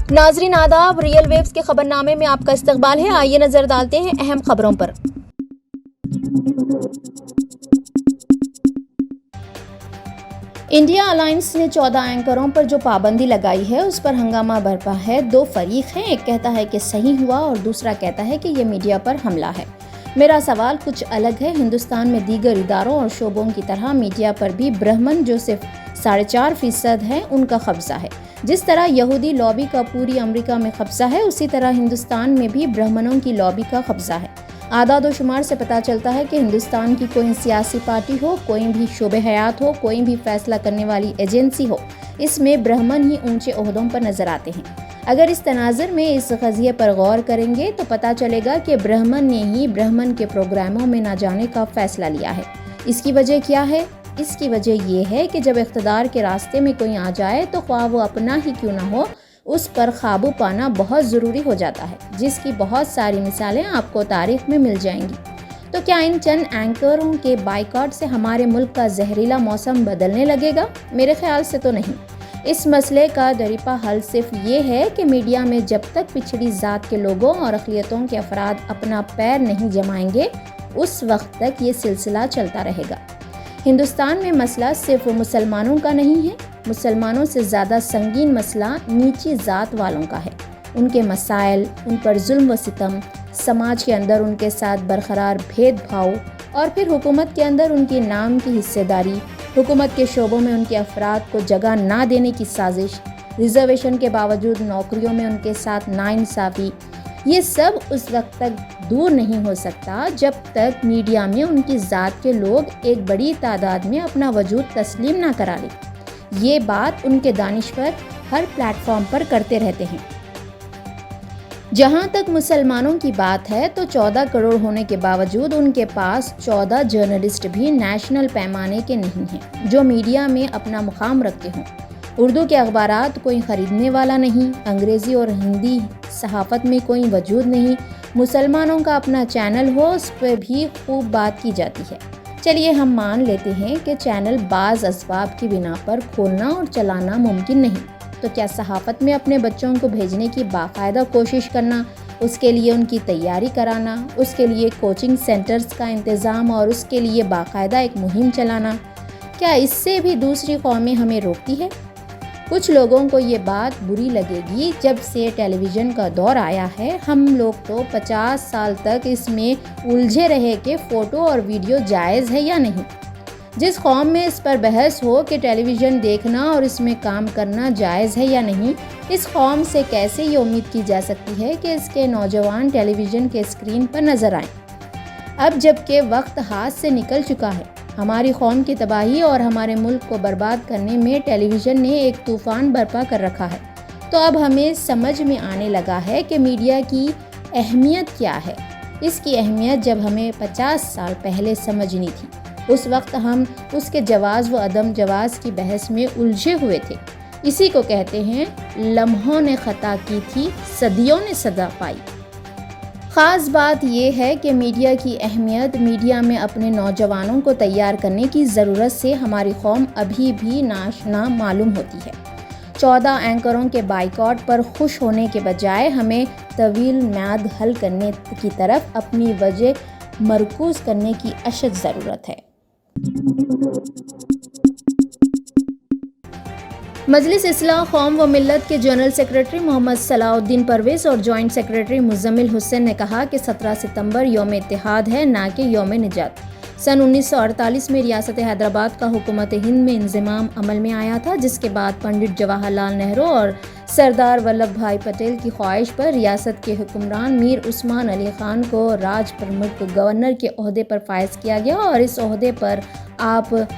नाजरीन आदाब, real waves के खबरनामे में आपका इस्तकबाल है। आइए नजर डालते हैं अहम खबरों पर। इंडिया अलायंस ने 14 एंकरों पर जो पाबंदी लगाई है उस पर हंगामा बरपा है। दो फरीक हैं, एक कहता है कि सही हुआ और दूसरा कहता है कि ये मीडिया पर हमला है। मेरा सवाल कुछ अलग है। हिंदुस्तान में दीगर इदारों और शोबों की तरह मीडिया पर भी ब्राह्मण जो सिर्फ 4.5% है उनका कब्जा है। जिस तरह यहूदी लॉबी का पूरी अमेरिका में कब्जा है, उसी तरह हिंदुस्तान में भी ब्राह्मणों की लॉबी का कब्जा है। आदाद व शुमार से पता चलता है कि हिंदुस्तान की कोई सियासी पार्टी हो, कोई भी शोबे हयात हो, कोई भी फैसला करने वाली एजेंसी हो, इसमें ब्राह्मण ही ऊंचे ओहदों पर नजर आते हैं। अगर इस तनाज़ुर में इस क़ज़िये पर गौर करेंगे तो पता चलेगा कि ब्राह्मण ने ही ब्राह्मण के प्रोग्रामों में न जाने का फैसला लिया है। इसकी वजह क्या है? इसकी वजह यह है कि जब इख्तिदार के रास्ते में कोई आ जाए तो ख्वाह वो अपना ही क्यों ना हो, उस पर काबू पाना बहुत ज़रूरी हो जाता है, जिसकी बहुत सारी मिसालें आपको तारीख में मिल जाएंगी। तो क्या इन चंद एंकरों के बाइकआउट से हमारे मुल्क का जहरीला मौसम बदलने लगेगा? मेरे ख्याल से तो नहीं। इस मसले का दरीपा हल सिर्फ ये है कि मीडिया में जब तक पिछड़ी ज़ात के लोगों और अक़लियतों के अफराद अपना पैर नहीं जमाएंगे, उस वक्त तक ये सिलसिला चलता रहेगा। हिंदुस्तान में मसला सिर्फ मुसलमानों का नहीं है। मुसलमानों से ज़्यादा संगीन मसला नीची ज़ात वालों का है। उनके मसाइल, उन पर जुल्म व सितम, समाज के अंदर उनके साथ बरकरार भेदभाव और फिर हुकूमत के अंदर उनकी नाम की हिस्सेदारी, हुकूमत के शोबों में उनके अफराद को जगह ना देने की साजिश, रिजर्वेशन के बावजूद नौकरियों में उनके साथ नाइंसाफ़ी, ये सब उस वक्त तक दूर नहीं हो सकता जब तक मीडिया में उनकी ज़ात के लोग एक बड़ी तादाद में अपना वजूद तस्लीम ना करा लें। ये बात उनके दानिश्वर हर प्लेटफॉर्म पर करते रहते हैं। जहाँ तक मुसलमानों की बात है तो 14 करोड़ होने के बावजूद उनके पास 14 जर्नलिस्ट भी नेशनल पैमाने के नहीं हैं जो मीडिया में अपना मुकाम रखते हों। उर्दू के अखबारात कोई ख़रीदने वाला नहीं, अंग्रेज़ी और हिंदी सहाफ़त में कोई वजूद नहीं। मुसलमानों का अपना चैनल हो, उस पर भी खूब बात की जाती है। चलिए हम मान लेते हैं कि चैनल बाज़ असबाब की बिना पर खोलना और चलाना मुमकिन नहीं, तो क्या सहाफ़त में अपने बच्चों को भेजने की बाकायदा कोशिश करना, उसके लिए उनकी तैयारी कराना, उसके लिए कोचिंग सेंटर्स का इंतज़ाम और उसके लिए बाकायदा एक मुहिम चलाना, क्या इससे भी दूसरी कौमें हमें रोकती है? कुछ लोगों को ये बात बुरी लगेगी। जब से टेलीविज़न का दौर आया है, हम लोग तो 50 साल तक इसमें उलझे रहे कि फ़ोटो और वीडियो जायज़ है या नहीं। जिस कौम में इस पर बहस हो कि टेलीविज़न देखना और इसमें काम करना जायज़ है या नहीं, इस कौम से कैसे ये उम्मीद की जा सकती है कि इसके नौजवान टेलीविज़न के स्क्रीन पर नज़र आएँ? अब जबकि वक्त हाथ से निकल चुका है, हमारी कौम की तबाही और हमारे मुल्क को बर्बाद करने में टेलीविज़न ने एक तूफ़ान बर्पा कर रखा है, तो अब हमें समझ में आने लगा है कि मीडिया की अहमियत क्या है। इसकी अहमियत जब हमें 50 साल पहले समझनी थी, उस वक्त हम उसके जवाज़ व अदम जवाज़ की बहस में उलझे हुए थे। इसी को कहते हैं लम्हों ने ख़ता की थी, सदियों ने सदा पाई। ख़ास बात यह है कि मीडिया की अहमियत, मीडिया में अपने नौजवानों को तैयार करने की ज़रूरत से हमारी कौम अभी भी नाशना मालूम होती है। 14 एंकरों के बाइकआउट पर खुश होने के बजाय हमें तवील म्याद हल करने की तरफ अपनी वजह मरकूज़ करने की अशद ज़रूरत है। मजलिस इस्लाह कौम व मिल्लत के जनरल सेक्रेटरी मोहम्मद सलाउद्दीन परवेज़ और जॉइंट सेक्रेटरी मुज़म्मिल हुसैन ने कहा कि 17 सितंबर यौम इत्तेहाद है, ना कि यौम निजात। सन 1948 में रियासत हैदराबाद का हुकूमत हिंद में इंज़माम अमल में आया था, जिसके बाद पंडित जवाहरलाल नेहरू और सरदार वल्लभ भाई पटेल की ख्वाहिश पर रियासत के हुक्मरान मीर उस्मान अली ख़ान को राज प्रमुख गवर्नर के ओहदे पर फायज किया गया और इस ओहदे पर आप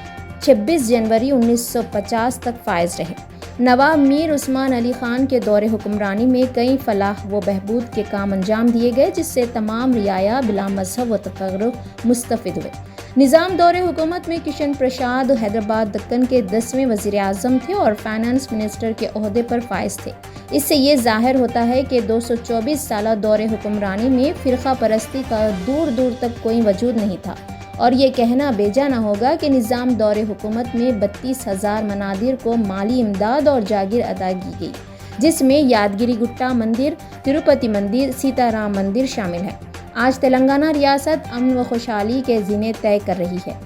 26 जनवरी 1950 तक फायज रहे। नवाब मीर उस्मान अली ख़ान के दौरे हुक्मरानी में कई फलाह व बहबूद के काम अंजाम दिए गए, जिससे तमाम रियाया बिला मजहब व तफर्रुक़ मुस्तफ़िद हुए। निज़ाम दौरे हुकूमत में किशन प्रसाद हैदराबाद दक्कन के 10वें वज़ीर-ए-आज़म थे और फाइनेंस मिनिस्टर के ओहदे पर फायज थे। इससे ये ज़ाहिर होता है कि 224 साला दौरे हुक्मरानी में फ़िरक़ा परस्ती का दूर दूर तक कोई वजूद नहीं था और ये कहना बेजा न होगा कि निज़ाम दौरे हुकूमत में 32,000 मनादिर को माली इमदाद और जागीर अदा की गई। जिसमें यादगिरी गुट्टा मंदिर, तिरुपति मंदिर, सीताराम मंदिर शामिल है। आज तेलंगाना रियासत अमन व खुशहाली के ज़ीने तय कर रही है।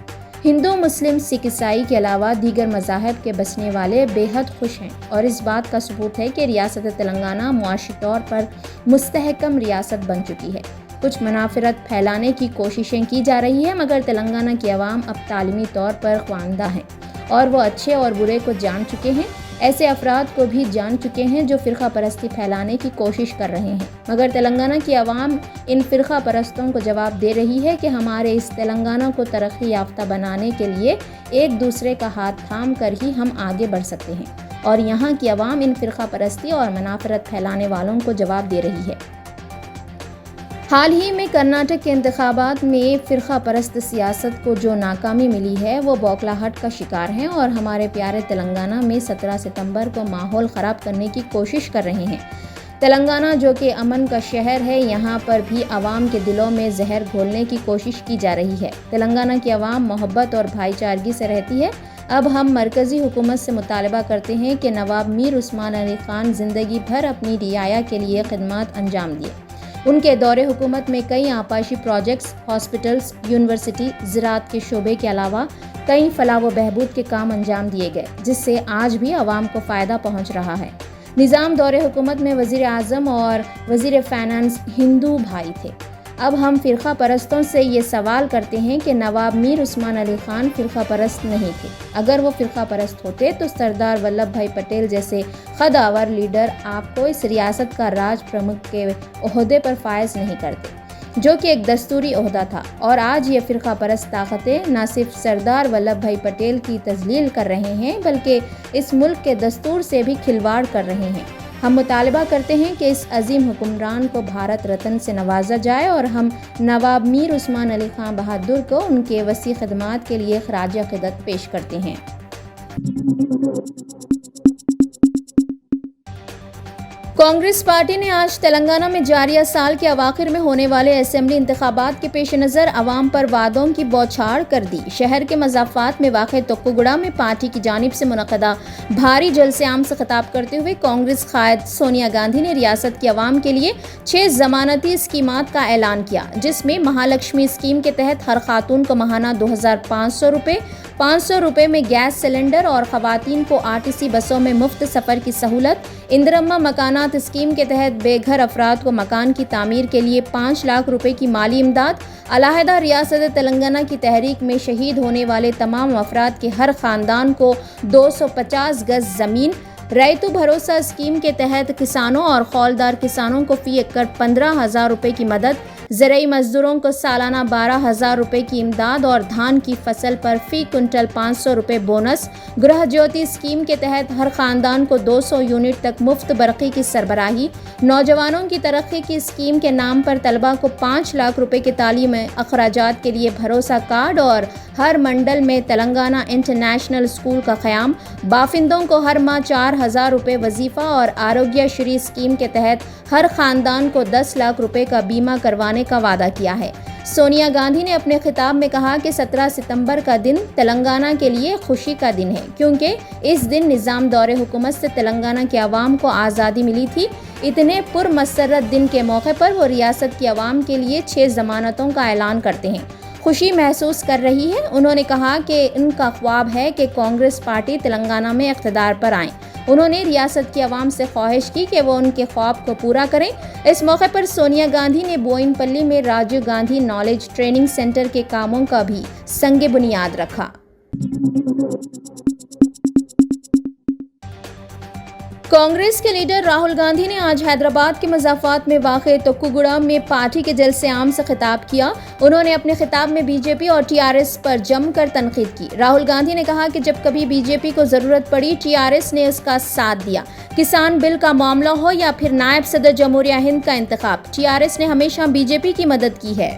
हिंदू, मुस्लिम, सिख, ईसाई के अलावा दीगर मज़ाहब के बसने वाले बेहद खुश हैं और इस बात का सबूत है कि रियासत तेलंगाना मुआशी तौर पर मुस्तहकम रियासत बन चुकी है। कुछ मुनाफिरत फैलाने की कोशिशें की जा रही है, मगर तेलंगाना की आवाम अब तालीमी तौर पर ख्वानदा हैं और वो अच्छे और बुरे को जान चुके हैं। ऐसे अफराद को भी जान चुके हैं जो फ़िरका परस्ती फैलाने की कोशिश कर रहे हैं, मगर तेलंगाना की आवाम इन फ़िरका परस्तों को जवाब दे रही है कि हमारे इस तेलंगाना को तरक्की याफ्ता बनाने के लिए एक दूसरे का हाथ थाम कर ही हम आगे बढ़ सकते हैं और यहाँ की आवाम इन फ़िरका परस्ती और मुनाफरत फैलाने वालों को जवाब दे रही है। हाल ही में कर्नाटक के इंतखाबात में फ़िरका परस्त सियासत को जो नाकामी मिली है वो बौखलाहट का शिकार हैं और हमारे प्यारे तेलंगाना में 17 सितंबर को माहौल ख़राब करने की कोशिश कर रहे हैं। तेलंगाना जो कि अमन का शहर है, यहाँ पर भी आवाम के दिलों में जहर घोलने की कोशिश की जा रही है। तेलंगाना की आवाम मोहब्बत और भाईचारगी से रहती है। अब हम मरकज़ी हुकूमत से मुतालबा करते हैं कि नवाब मीर उस्मान अली खान ज़िंदगी भर अपनी रियाया के लिए खिदमत अंजाम दिए। उनके दौरे हुकूमत में कई आपाशी प्रोजेक्ट्स, हॉस्पिटल्स, यूनिवर्सिटी, ज़राअत के शोबे के अलावा कई फलाह व बहबूद के काम अंजाम दिए गए, जिससे आज भी आवाम को फ़ायदा पहुंच रहा है। निज़ाम दौरे हुकूमत में वज़ीर आज़म और वज़ीर फ़ाइनेंस हिंदू भाई थे। अब हम फ़िरका परस्तों से ये सवाल करते हैं कि नवाब मीर उस्मान अली खान फ़िरका परस्त नहीं थे। अगर वो फ़िरका परस्त होते तो सरदार वल्लभ भाई पटेल जैसे ख़ुदावर लीडर आपको इस रियासत का राज प्रमुख के ओहदे पर फायज नहीं करते, जो कि एक दस्तूरी ओहदा था। और आज ये फ़िरका परस्त ताकतें न सिर्फ सरदार वल्लभ भाई पटेल की तज़लील कर रहे हैं, बल्कि इस मुल्क के दस्तूर से भी खिलवाड़ कर रहे हैं। हम मुतालबा करते हैं कि इस अजीम हुक्मरान को भारत रत्न से नवाजा जाए और हम नवाब मीर उस्मान अली खान बहादुर को उनके वसी खदमात के लिए खराज अक़ीदत पेश करते हैं। कांग्रेस पार्टी ने आज तेलंगाना में जारिया साल के अवाखिर में होने वाले असेंबली इंतखाबात के पेश नज़र अवाम पर वादों की बौछार कर दी। शहर के मज़ाफ़ात में वाक़ तोक्कुगुड़ा में पार्टी की जानिब से मुनक़दा भारी जलसे आम से खिताब करते हुए कांग्रेस क़ायद सोनिया गांधी ने रियासत की आवाम के लिए 6 ज़मानती स्कीमात का ऐलान किया, जिसमें महालक्ष्मी स्कीम के तहत हर खातून को माहाना 2500 रुपये, 500 रुपये में गैस सिलेंडर और ख़वातीन को आरटीसी बसों में मुफ्त सफ़र की सहूलत, इंदिरम्मा मकानात स्कीम के तहत बेघर अफराद को मकान की तामीर के लिए 5 लाख रुपए की माली इमदाद, अलहदा रियासत तेलंगाना की तहरीक में शहीद होने वाले तमाम अफराद के हर ख़ानदान को 250 गज ज़मीन, रैतु भरोसा स्कीम के तहत किसानों और खौलदार किसानों को फ़ी एकड़ 15,000 रुपये की मदद, ज़राई मजदूरों को सालाना 12,000 रुपये की इमदाद और धान की फसल पर फ़ी कुंटल 500 रुपये बोनस, गृह ज्योति स्कीम के तहत हर ख़ानदान को 200 यूनिट तक मुफ्त बरक़ी की सरबराही, नौजवानों की तरक्की की स्कीम के नाम पर तलबा को 5 लाख रुपये के तालीम अखराजात के लिए भरोसा कार्ड और हर मंडल में तेलंगाना इंटरनेशनल स्कूल का क़याम, बाफिंदों को हर माह 4,000 रुपये वजीफ़ा और आरोग्य श्री स्कीम के तहत हर ख़ानदान को 10 लाख रुपये का बीमा करवाने का वादा किया है। सोनिया गांधी ने अपने खिताब में कहा कि 17 सितंबर का दिन तेलंगाना के लिए खुशी का दिन है, क्योंकि इस दिन निज़ाम दौरे हुकूमत से तेलंगाना के अवाम को आज़ादी मिली थी। इतने पुरमसरत दिन के मौके पर वो रियासत की आवाम के लिए 6 ज़मानतों का ऐलान करते हैं, खुशी महसूस कर रही है। उन्होंने कहा कि इनका ख्वाब है कि कांग्रेस पार्टी तेलंगाना में इक़्तिदार पर आए। उन्होंने रियासत की आवाम से ख्वाहिश की कि वो उनके ख्वाब को पूरा करें। इस मौके पर सोनिया गांधी ने बोयिनपल्ली में Rajiv Gandhi knowledge training centre के कामों का भी संगे बुनियाद रखा। कांग्रेस के लीडर राहुल गांधी ने आज हैदराबाद के मज़ाफ़ात में वाक़े तोक्कुगुड़ा में पार्टी के जलसे आम से खिताब किया। उन्होंने अपने खिताब में बीजेपी और टीआरएस पर जमकर तनकीद की। राहुल गांधी ने कहा कि जब कभी बीजेपी को ज़रूरत पड़ी, टीआरएस ने उसका साथ दिया। किसान बिल का मामला हो या फिर नायब सदर जमहूरिया हिंद का इंतखाब, टीआरएस ने हमेशा बीजेपी की मदद की है।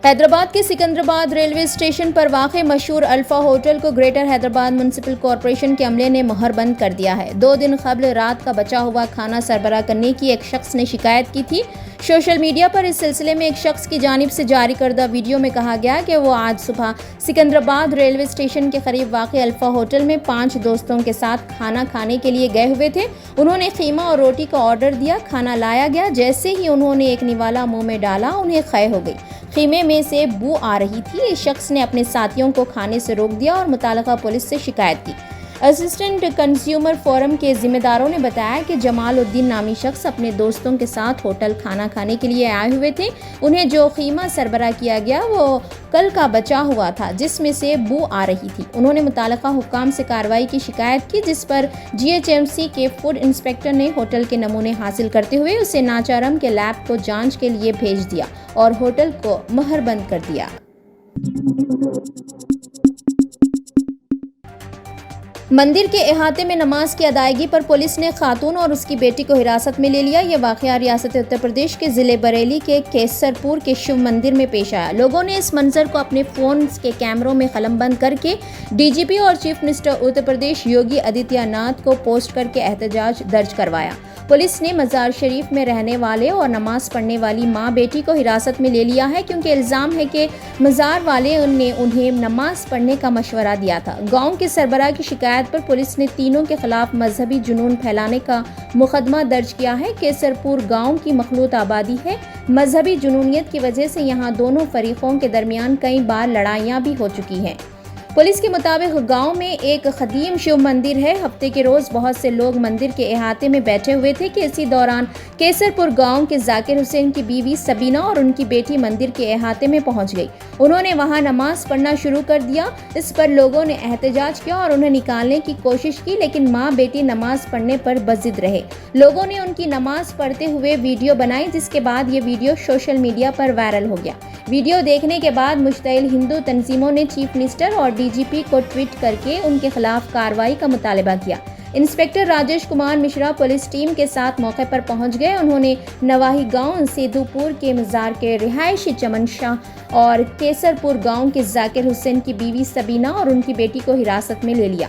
हैदराबाद के सिकंदराबाद रेलवे स्टेशन पर वाक़े मशहूर अल्फ़ा होटल को ग्रेटर हैदराबाद म्युनिसिपल कॉरपोरेशन के अमले ने मोहर बंद कर दिया है। 2 दिन क़ब्ल रात का बचा हुआ खाना सरबराह करने की एक शख्स ने शिकायत की थी। सोशल मीडिया पर इस सिलसिले में एक शख्स की जानिब से जारी करदा वीडियो में कहा गया कि वो आज सुबह सिकंदराबाद रेलवे स्टेशन के करीब वाक़ अल्फा होटल में 5 दोस्तों के साथ खाना खाने के लिए गए हुए थे। उन्होंने खीमा और रोटी का ऑर्डर दिया, खाना लाया गया। जैसे ही उन्होंने एक निवाला मुंह में डाला, उन्हें ख़ै हो गई। खीमे में से बू आ रही थी। इस शख्स ने अपने साथियों को खाने से रोक दिया और मुतालिका पुलिस से शिकायत की। असिस्टेंट कंज्यूमर फोरम के जिम्मेदारों ने बताया कि जमालुद्दीन नामी शख्स अपने दोस्तों के साथ होटल खाना खाने के लिए आए हुए थे। उन्हें जो खीमा सरबराह किया गया वो कल का बचा हुआ था, जिसमें से बू आ रही थी। उन्होंने मुतालिका हुक्काम से कार्रवाई की शिकायत की, जिस पर GHMC के फूड इंस्पेक्टर ने होटल के नमूने हासिल करते हुए उसे नाचारम के लैब को जांच के लिए भेज दिया और होटल को मोहरबंद कर दिया। मंदिर के अहाते में नमाज की अदायगी पर पुलिस ने खातून और उसकी बेटी को हिरासत में ले लिया। यह वाक़या रियासत उत्तर प्रदेश के ज़िले बरेली के केसरपुर के शिव मंदिर में पेश आया। लोगों ने इस मंजर को अपने फ़ोन के कैमरों में कलमबंद करके DGP और चीफ मिनिस्टर उत्तर प्रदेश योगी आदित्यनाथ को पोस्ट करके एहतजाज दर्ज करवाया। पुलिस ने मज़ार शरीफ में रहने वाले और नमाज पढ़ने वाली माँ बेटी को हिरासत में ले लिया है, क्योंकि इल्ज़ाम है कि मज़ार वाले ने उन्हें नमाज पढ़ने का मशवरा दिया था। गांव के सरबराह की शिकायत पर पुलिस ने तीनों के खिलाफ मजहबी जुनून फैलाने का मुकदमा दर्ज किया है। केसरपुर गांव की मखलूत आबादी है। मजहबी जुनूनियत की वजह से यहाँ दोनों फरीकों के दरमियान कई बार लड़ाइयाँ भी हो चुकी हैं। पुलिस के मुताबिक गांव में एक कदीम शिव मंदिर है। हफ्ते के रोज बहुत से लोग मंदिर के अहाते में बैठे हुए थे कि इसी दौरान केसरपुर गांव के जाकिर हुसैन की बीवी सबीना और उनकी बेटी मंदिर के अहाते में पहुंच गई। उन्होंने वहां नमाज पढ़ना शुरू कर दिया। इस पर लोगों ने एहतजाज किया और उन्हें निकालने की कोशिश की, लेकिन माँ बेटी नमाज पढ़ने पर बजिद रहे। लोगों ने उनकी नमाज पढ़ते हुए वीडियो बनाई, जिसके बाद ये वीडियो सोशल मीडिया पर वायरल हो गया। वीडियो देखने के बाद मुश्तइल हिंदू तंजीमों ने चीफ मिनिस्टर और DGP को ट्वीट करके उनके खिलाफ कार्रवाई का मुतालबा किया। Inspector Rajesh Kumar Mishra police team के साथ मौके पर पहुंच गए। उन्होंने नवाही गांव सेदुपुर के मज़ार के रिहायशी चमन शाह और केसरपुर गांव के जाकिर हुसैन की बीवी सबीना और उनकी बेटी को हिरासत में ले लिया।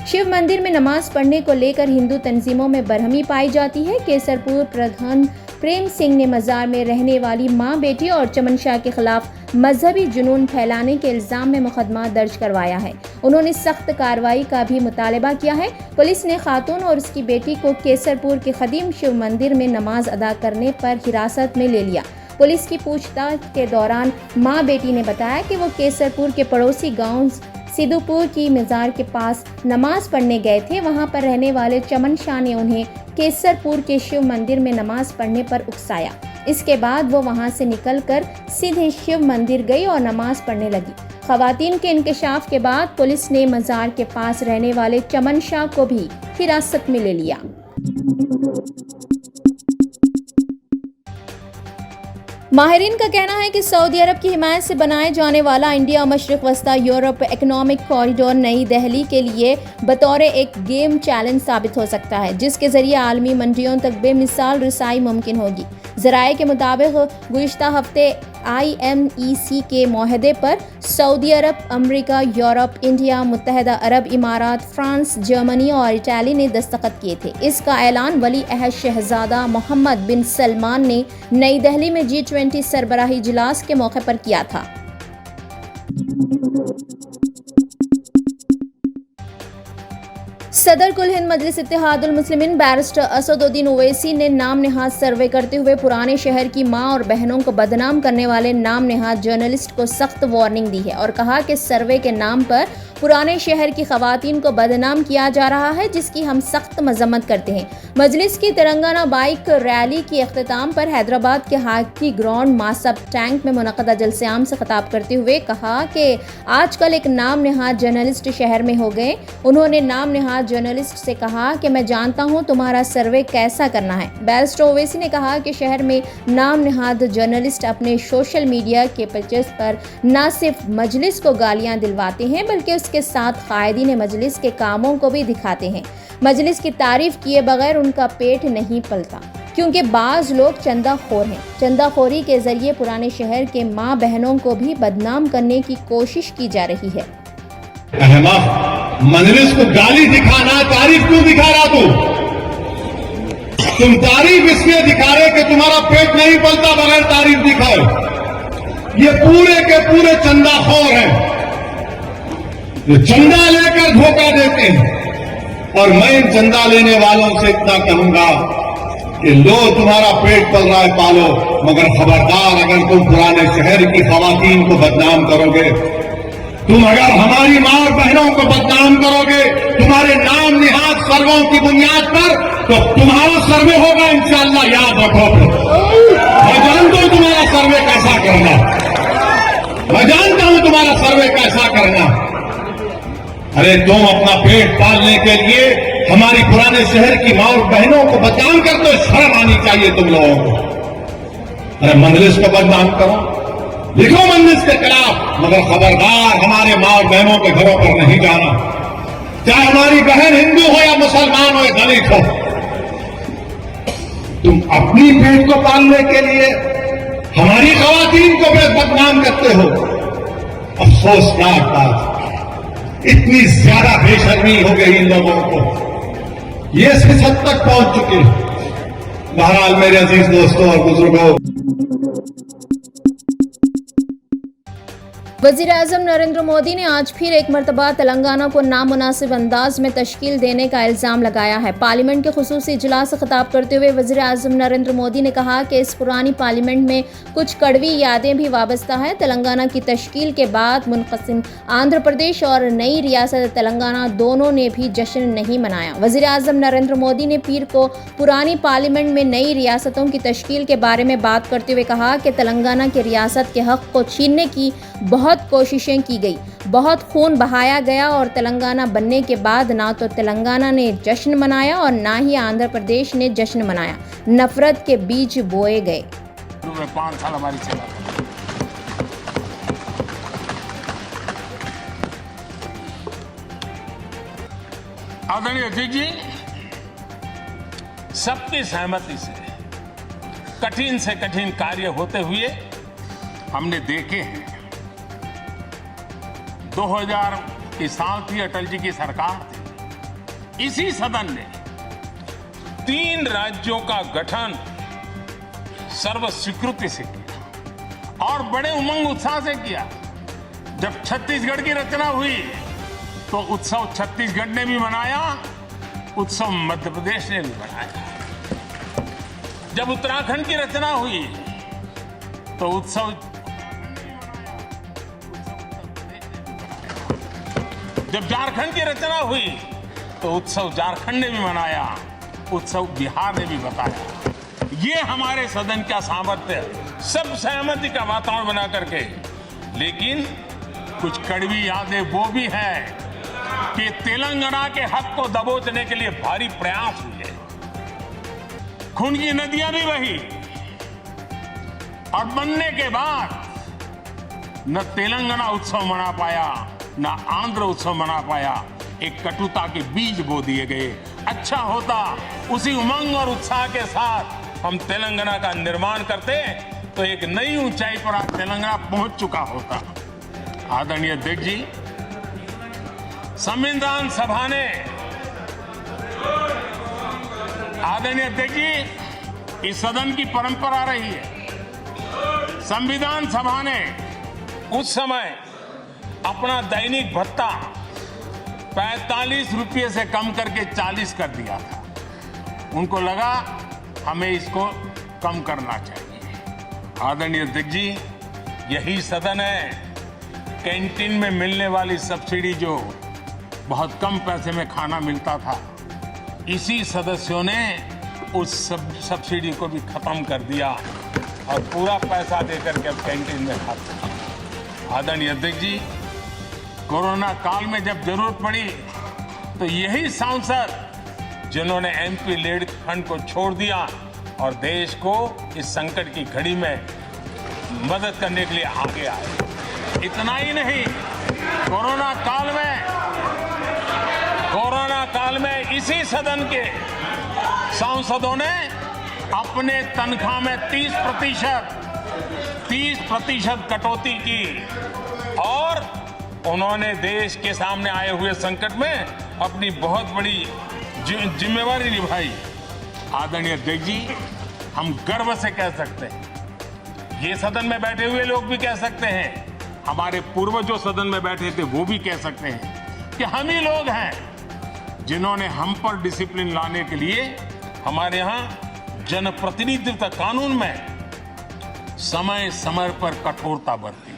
शिव मंदिर में नमाज पढ़ने को लेकर हिंदू तंजीमों में बरहमी पाई जाती है। केसरपुर प्रधान प्रेम सिंह ने मज़ार में रहने वाली मां बेटी और चमन शाह के खिलाफ मजहबी जुनून फैलाने के इल्ज़ाम में मुकदमा दर्ज करवाया है। उन्होंने सख्त कार्रवाई का भी मुतालबा किया है। पुलिस ने खातून और उसकी बेटी को केसरपुर के कदीम शिव मंदिर में नमाज अदा करने पर हिरासत में ले लिया। पुलिस की पूछताछ के दौरान मां बेटी ने बताया कि वो केसरपुर के पड़ोसी गाँव सिद्धूपुर की मज़ार के पास नमाज पढ़ने गए थे। वहां पर रहने वाले चमन शाह ने उन्हें केसरपुर के शिव मंदिर में नमाज पढ़ने पर उकसाया। इसके बाद वो वहां से निकलकर सीधे शिव मंदिर गई और नमाज पढ़ने लगी। खवातीन के इंकशाफ के बाद पुलिस ने मज़ार के पास रहने वाले चमन शाह को भी हिरासत में ले लिया। माहिरीन का कहना है कि सऊदी अरब की हिमायत से बनाए जाने वाला इंडिया मशरिक वस्ता यूरोप इकोनॉमिक कॉरिडोर नई दिल्ली के लिए बतौर एक गेम चैलेंज साबित हो सकता है, जिसके जरिए आलमी मंडियों तक बेमिसाल रसाई मुमकिन होगी। ज़राए के मुताबिक गुज़िश्ता हफ्ते IMEC के मुआहदे पर सऊदी अरब, अमेरिका, यूरोप, इंडिया, मुत्तहदा अरब इमारात, फ्रांस, जर्मनी और इटाली ने दस्तखत किए थे। इसका ऐलान वली अहद शहजादा मोहम्मद बिन सलमान ने नई दिल्ली में G20 सरबराही इजलास के मौके पर किया था। सदर कुल हिंद मजलिस इत्तेहादुल मुस्लिमीन बैरिस्टर असदुद्दीन ओवैसी ने नाम नेहाद सर्वे करते हुए पुराने शहर की मां और बहनों को बदनाम करने वाले नाम नेहाद जर्नलिस्ट को सख्त वार्निंग दी है और कहा कि सर्वे के नाम पर पुराने शहर की खवातीन को बदनाम किया जा रहा है, जिसकी हम सख्त मजम्मत करते हैं। मजलिस की तिरंगाना बाइक रैली की अख्तिताम पर हैदराबाद के हाकी ग्राउंड मासब टैंक में मुनक़दा जलसे आम से खिताब करते हुए कहा कि आजकल एक नाम नेहाद जर्नलिस्ट शहर में हो गए। उन्होंने नाम नेहाद जर्नलिस्ट से कहा कि मैं जानता हूं तुम्हारा सर्वे कैसा करना है। बैरिस्टर ओवैसी ने कहा कि शहर में नाम नेहाद जर्नलिस्ट अपने सोशल मीडिया के पेजेस पर न सिर्फ मजलिस को गालियां दिलवाते हैं, बल्कि उसके साथ कायदीन मजलिस के कामों को भी दिखाते हैं। मजलिस की तारीफ किए बगैर उनका पेट नहीं पलता, क्योंकि बाज लोग चंदाखोर हैं। चंदाखोरी के जरिए पुराने शहर के माँ बहनों को भी बदनाम करने की कोशिश की जा रही है। मजलिस को गाली दिखाना, तारीफ क्यों दिखा रहा तू? तुम तारीफ इसलिए दिखा रहे कि तुम्हारा पेट नहीं पलता बगैर तारीफ दिखाए। ये पूरे के पूरे चंदाखोर हैं, ये चंदा लेकर धोखा देते हैं। और मैं इन चंदा लेने वालों से इतना कहूंगा कि लो तुम्हारा पेट पल रहा है पालो, मगर खबरदार अगर तुम पुराने शहर की खवातीन को बदनाम करोगे, तुम अगर हमारी मां और बहनों को बदनाम करोगे तुम्हारे नाम निहाद सर्वों की बुनियाद पर, तो तुम्हारा सर्वे होगा इंशाअल्लाह, याद रखो। मैं जानता हूं तुम्हारा सर्वे कैसा करना, मैं जानता हूं तुम्हारा सर्वे कैसा करना। अरे तुम अपना पेट पालने के लिए हमारी पुराने शहर की मां और बहनों को बदनाम करते हो, शर्म आनी चाहिए तुम लोगों को। अरे मंजलिस को बदनाम करो, लिखो मंजलिस के खिलाफ, मगर खबरदार हमारे मां और बहनों के घरों पर नहीं जाना, चाहे हमारी बहन हिंदू हो या मुसलमान हो या दलित हो। तुम अपनी पेट को पालने के लिए हमारी खवातीन को बदनाम करते हो। अफसोसनाक बात, इतनी ज्यादा बेशर्मी हो गई इन लोगों को, ये इस हद तक पहुंच चुके। बहरहाल मेरे अजीज दोस्तों और बुजुर्गों, वज़ीर-ए-आज़म नरेंद्र मोदी ने आज फिर एक मरतबा तेलंगाना को नामुनासिब अंदाज में तश्कील देने का इल्ज़ाम लगाया है। पार्लियामेंट के खुसूसी इजलास से खिताब करते हुए वज़ीर-ए-आज़म नरेंद्र मोदी ने कहा कि इस पुरानी पार्लियामेंट में कुछ कड़वी यादें भी वाबस्ता है। तेलंगाना की तश्कील के बाद मुनक़सिम आंध्र प्रदेश और नई रियासत तेलंगाना दोनों ने भी जश्न नहीं मनाया। वज़ीर-ए-आज़म नरेंद्र मोदी ने पीर को पुरानी पार्लियामेंट में नई रियासतों की तश्कील के बारे में बात करते हुए कहा कि तेलंगाना की रियासत के हक़ को छीनने की बहुत कोशिशें की गई, बहुत खून बहाया गया और तेलंगाना बनने के बाद ना तो तेलंगाना ने जश्न मनाया और ना ही आंध्र प्रदेश ने जश्न मनाया। नफरत के बीज बोए गए। 5 साल हमारी सेवा आदरणीय अध्यक्ष जी, सबकी सहमति से कठिन से कठिन कार्य होते हुए हमने देखे हैं। 2000 की साल थी, अटल जी की सरकार थी। इसी सदन ने 3 राज्यों का गठन सर्व स्वीकृति से किया और बड़े उमंग उत्साह से किया। जब छत्तीसगढ़ की रचना हुई तो उत्सव छत्तीसगढ़ ने भी मनाया, उत्सव मध्य प्रदेश ने भी मनाया। जब उत्तराखंड की रचना हुई तो उत्सव जब झारखंड की रचना हुई तो उत्सव झारखंड ने भी मनाया, उत्सव बिहार ने भी बताया। ये हमारे सदन का सामर्थ्य, सब सहमति का वातावरण बना करके। लेकिन कुछ कड़वी यादें वो भी है कि तेलंगाना के हक को दबोचने के लिए भारी प्रयास हुए, खून की नदियां भी बही और बनने के बाद न तेलंगाना उत्सव मना पाया न आंध्र उत्सव मना पाया। एक कटुता के बीज बो दिए गए। अच्छा होता उसी उमंग और उत्साह के साथ हम तेलंगाना का निर्माण करते तो एक नई ऊंचाई पर आज तेलंगाना पहुंच चुका होता। आदरणीय अध्यक्ष जी, संविधान सभा ने आदरणीय अध्यक्ष जी, इस सदन की परंपरा रही है। संविधान सभा ने उस समय अपना दैनिक भत्ता 45 रुपये से कम करके 40 कर दिया था। उनको लगा हमें इसको कम करना चाहिए। आदरणीय अध्यक्ष जी, यही सदन है कैंटीन में मिलने वाली सब्सिडी, जो बहुत कम पैसे में खाना मिलता था, इसी सदस्यों ने उस सब्सिडी को भी खत्म कर दिया और पूरा पैसा देकर के अब कैंटीन में खाते हैं। आदरणीय अध्यक्ष जी, कोरोना काल में जब जरूरत पड़ी तो यही सांसद जिन्होंने एमपी लेड फंड को छोड़ दिया और देश को इस संकट की घड़ी में मदद करने के लिए आगे आए। इतना ही नहीं, कोरोना काल में इसी सदन के सांसदों ने अपने तनख्वाह में 30% कटौती की और उन्होंने देश के सामने आए हुए संकट में अपनी बहुत बड़ी जिम्मेवारी निभाई। आदरणीय अध्यक्ष जी, हम गर्व से कह सकते हैं, ये सदन में बैठे हुए लोग भी कह सकते हैं, हमारे पूर्वज जो सदन में बैठे थे वो भी कह सकते हैं कि हम ही लोग हैं जिन्होंने हम पर डिसिप्लिन लाने के लिए हमारे यहाँ जनप्रतिनिधित्व कानून में समय समय पर कठोरता बरती।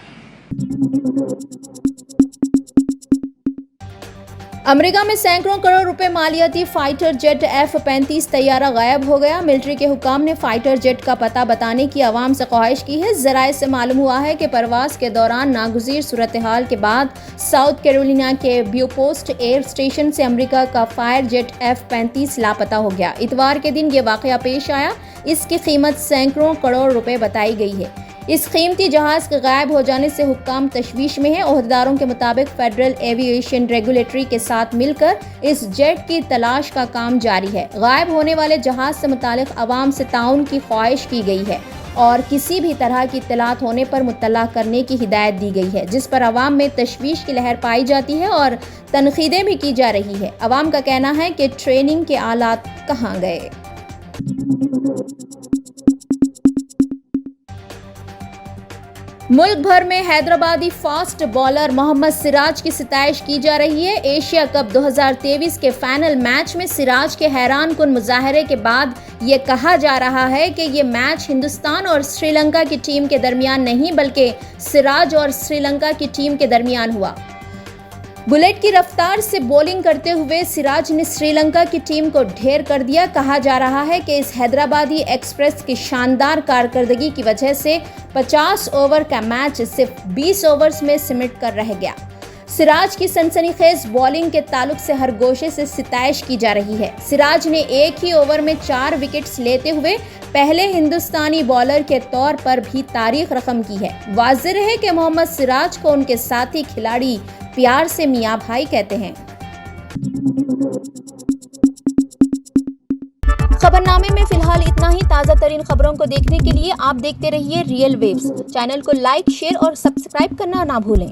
अमेरिका में सैकड़ों करोड़ रुपए मालियाती फाइटर जेट F-35 तैयारा गायब हो गया। मिलिट्री के हुकाम ने फाइटर जेट का पता बताने की आवाम से ख्वाहिश की है। जराये से मालूम हुआ है कि परवास के दौरान नागुज़ीर सूरत हाल के बाद साउथ कैरोलिना के ब्यूपोस्ट एयर स्टेशन से अमेरिका का फायर जेट F-35 लापता हो गया। इतवार के दिन ये वाकया पेश आया। इसकी कीमत सैकड़ों करोड़ रुपए बताई गई है। इस कीमती जहाज के गायब हो जाने से हुक्काम तशवीश में है। ओहदेदारों के मुताबिक फेडरल एविएशन रेगुलेटरी के साथ मिलकर इस जेट की तलाश का काम जारी है। गायब होने वाले जहाज से मुतालिक अवाम से ताउन की ख्वाहिश की गई है और किसी भी तरह की इत्तलात होने पर मुत्तला करने की हिदायत दी गई है, जिस पर अवाम में तशवीश की लहर पाई जाती है और तनकीदें भी की जा रही है। अवाम का कहना है कि ट्रेनिंग के आलात कहाँ गए। मुल्क भर में हैदराबादी फास्ट बॉलर मोहम्मद सिराज की सिताइश की जा रही है। एशिया कप 2023 के फाइनल मैच में सिराज के हैरान कुन मुजाहरे के बाद ये कहा जा रहा है कि ये मैच हिंदुस्तान और श्रीलंका की टीम के दरमियान नहीं बल्कि सिराज और श्रीलंका की टीम के दरमियान हुआ। बुलेट की रफ्तार से बॉलिंग करते हुए सिराज ने श्रीलंका की टीम को ढेर कर दिया। कहा जा रहा है कि इस हैदराबादी एक्सप्रेस की शानदार कारकर्दगी की वजह से 50 ओवर का मैच सिर्फ 20 ओवर्स में सिमट कर रह गया। सिराज की सनसनीखेज बॉलिंग के ताल्लुक से हर गोशे से सिताइश की जा रही है। सिराज ने एक ही ओवर में 4 विकेट्स लेते हुए पहले हिंदुस्तानी बॉलर के तौर पर भी तारीख रकम की है। वाज़िह है कि मोहम्मद सिराज को उनके साथी खिलाड़ी प्यार से मियां भाई कहते हैं। खबरनामे में फिलहाल इतना ही। ताज़ा तरीन खबरों को देखने के लिए आप देखते रहिए रियल वेव्स। चैनल को लाइक, शेयर और सब्सक्राइब करना ना भूलें।